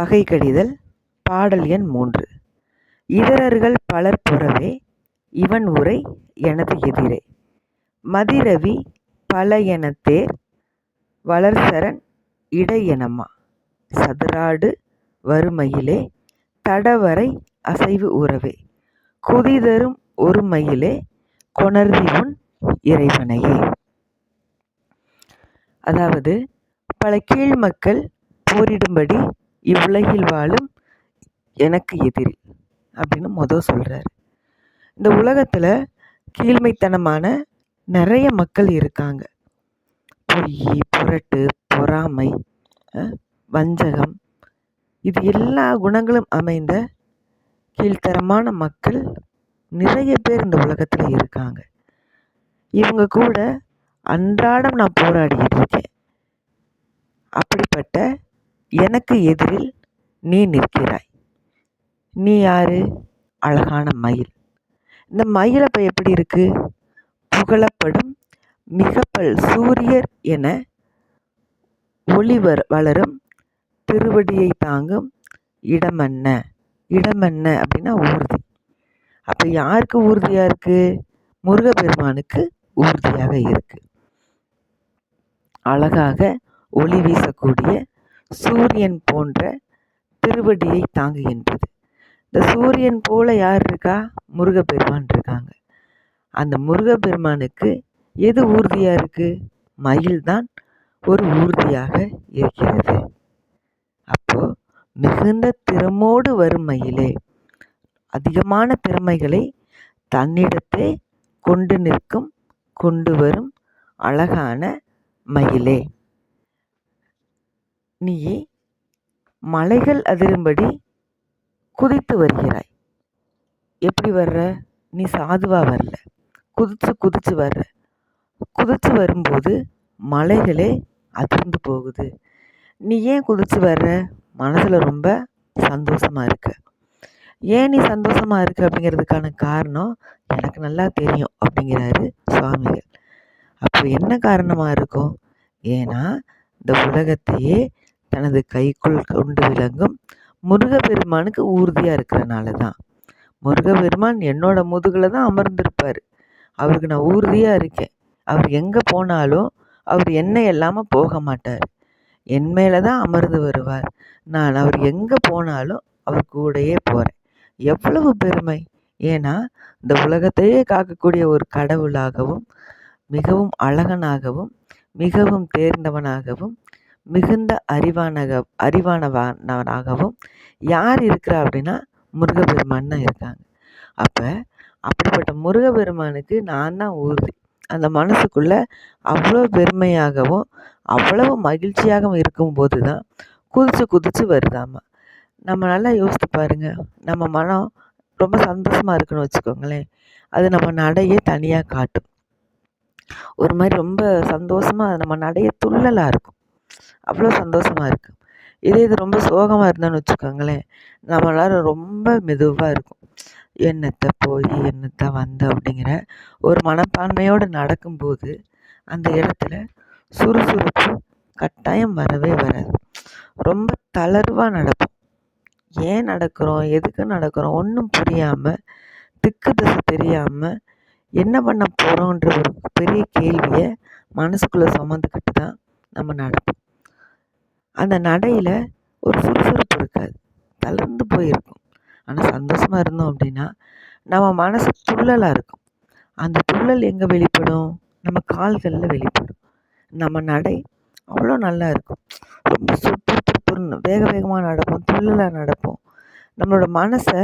பகை கடிதல். பாடல் எண் 3. இதரர்கள் பலர் புறவே இவன் உரை எனது எதிரே. மதிரவி பல எனத்தேர் வளர்சரண் இடை எனமா. சதுராடு வருமயிலே தடவரை அசைவு உறவே. குதிதரும் ஒரு மயிலே கொணர்திவுன் இறைவனையே. அதாவது பல கீழ் மக்கள் போரிடும்படி இவ்வுலகில் வாழும் எனக்கு எதிரி அப்படின்னு சொல்றாரு. இந்த உலகத்துல கீழ்மைத்தனமான நிறைய மக்கள் இருக்காங்க. பொய், புரட்டு, பொறாமை, வஞ்சகம், இது எல்லா குணங்களும் அமைந்த கீழ்த்தரமான மக்கள் நிறைய பேர் இந்த உலகத்துல இருக்காங்க. இவங்க கூட அன்றாடம் நான் போராடிக்கிட்டு இருக்கேன். அப்படிப்பட்ட எனக்கு எதிரில் நீ நிற்கிறாய். நீ யாரு? அழகான மயில். இந்த மயில் அப்ப எப்படி இருக்கு? புகழப்படும் மிகப்பல் சூரியர் என ஒளிவர் வளரும் திருவடியை தாங்கும் இடமன்ன. இடமன்ன அப்படின்னா ஊர்தி. அப்ப யாருக்கு ஊர்தியா இருக்கு? முருகப்பெருமானுக்கு ஊர்தியாக இருக்கு. அழகாக ஒளி வீசக்கூடிய சூரியன் போன்ற திருவடியை தாங்குகின்றது. இந்த சூரியன் போல யார் இருக்கா? முருகப்பெருமான் இருக்காங்க. அந்த முருகப்பெருமானுக்கு எது ஊர்தியா இருக்கு? மயில்தான் ஒரு ஊர்தியாக இருக்கிறது. அப்போ மிகுந்த திறமோடு வரும் மயிலே, அதிகமான திறமைகளை தன்னிடத்தே கொண்டு நிற்கும், கொண்டு வரும் அழகான மயிலே, நீ மலைகள் அதிரும்படி குதித்து வருகிறாய். எப்படி வர்ற? நீ சாதுவா வரல, குதிச்சு குதிச்சு வர்ற. குதிச்சு வரும்போது மலைகளே அதிர்ந்து போகுது. நீ ஏன் குதிச்சு வர்ற? மனசுல ரொம்ப சந்தோஷமா இருக்க. ஏன் நீ சந்தோஷமா இருக்க அப்படிங்கிறதுக்கான காரணம் எனக்கு நல்லா தெரியும் அப்படிங்கிறாரு சுவாமிகள். அப்போ என்ன காரணமா இருக்கும்? ஏன்னா இந்த உலகத்தையே தனது கைக்குள் கொண்டு விளங்கும் முருகப்பெருமானுக்கு ஊர்தியா இருக்கிறனால தான். முருகப்பெருமான் என்னோட முதுகுல தான் அமர்ந்திருப்பார். அவருக்கு நான் ஊர்தியா இருக்கேன். அவர் எங்கே போனாலும் அவர் என்ன இல்லாமல் போக மாட்டார். என் மேலே தான் அமர்ந்து வருவார். நான் அவர் எங்கே போனாலும் அவர் கூடயே போகிறேன். எவ்வளவு பெருமை! ஏன்னா இந்த உலகத்தையே காக்கக்கூடிய ஒரு கடவுளாகவும், மிகவும் அழகனாகவும், மிகவும் தேர்ந்தவனாகவும், மிகுந்த அறிவானவனாகவும் யார் இருக்கிறா அப்படின்னா முருகப்பெருமான் தான் இருக்காங்க. அப்போ அப்படிப்பட்ட முருகப்பெருமானுக்கு நான் தான் ஊர்தி. அந்த மனசுக்குள்ள அவ்வளோ பெருமையாகவும் அவ்வளவு மகிழ்ச்சியாகவும் இருக்கும்போது தான் குதிச்சு குதிச்சு வருதாமா. நம்ம நல்லா யோசித்து பாருங்க. நம்ம மனம் ரொம்ப சந்தோஷமாக இருக்குன்னு வச்சுக்கோங்களேன், அது நம்ம நடையே தனியாக காட்டும். ஒரு மாதிரி ரொம்ப சந்தோஷமாக நம்ம நடைய துள்ளலாக இருக்கும். அவ்வளோ சந்தோஷமாக இருக்கும். இது ரொம்ப சோகமாக இருந்தோன்னு வச்சுக்கோங்களேன், நம்மளால ரொம்ப மெதுவாக இருக்கும். என்னத்தை போய் என்னத்தை வந்த அப்படிங்கிற ஒரு மனப்பான்மையோடு நடக்கும்போது அந்த இடத்துல சுறுசுறுப்பு கட்டாயம் வரவே வராது. ரொம்ப தளர்வாக நடப்போம். ஏன் நடக்கிறோம், எதுக்கு நடக்கிறோம் ஒன்றும் புரியாமல், திக்கு திசை தெரியாமல் என்ன பண்ண போகிறோன்ற ஒரு பெரிய கேள்வியை மனசுக்குள்ளே சுமந்துக்கிட்டு தான் நம்ம நடப்போம். அந்த நடையில் ஒரு சுறுசுறுப்பு இருக்காது, தளர்ந்து போயிருக்கும். ஆனால் சந்தோஷமாக இருந்தோம் அப்படின்னா நம்ம மனசு துள்ளலாக இருக்கும். அந்த துள்ளல் எங்கே வெளிப்படும்? நம்ம கால்களில் வெளிப்படும். நம்ம நடை அவ்வளோ நல்லா இருக்கும். ரொம்ப சுறுசுறுப்புன்னு வேக வேகமாக நடப்போம், துள்ளலாக நடப்போம். நம்மளோட மனசை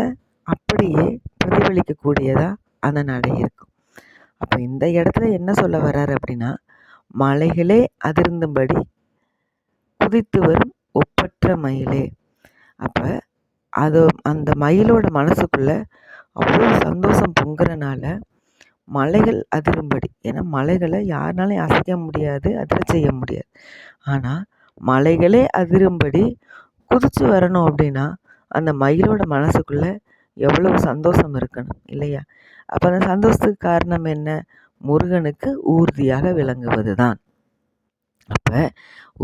அப்படியே பிரதிபலிக்கக்கூடியதாக அந்த நடை இருக்கும். அப்போ இந்த இடத்துல என்ன சொல்ல வர்றாரு அப்படின்னா, மலைகளே அதிர்ந்தும்படி குதித்து வரும் ஒப்பற்ற மயிலே. அப்போ அந்த மயிலோட மனசுக்குள்ள அவ்வளோ சந்தோஷம் பொங்குறனால மலைகள் அதிரும்படி, ஏன்னா மலைகளை யாருனாலையும் அசைக்க முடியாது, அதிர செய்ய முடியாது. ஆனால் மலைகளே அதிரும்படி குதிச்சு வரணும் அப்படின்னா அந்த மயிலோட மனசுக்குள்ள எவ்வளவு சந்தோஷம் இருக்கணும் இல்லையா? அப்போ அந்த சந்தோஷத்துக்கு காரணம் என்ன? முருகனுக்கு ஊர்தியாக விளங்குவது தான். அப்போ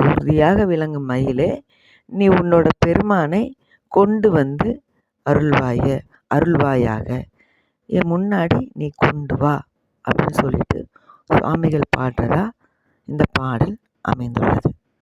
ஊர்தியாக விளங்கும் மயிலே, நீ உன்னோட பெருமானை கொண்டு வந்து அருள்வாயாக, என் முன்னாடி நீ கொண்டு வா அப்படின்னு சொல்லிட்டு சுவாமிகள் பாடுறதா இந்த பாடல் அமைந்துள்ளது.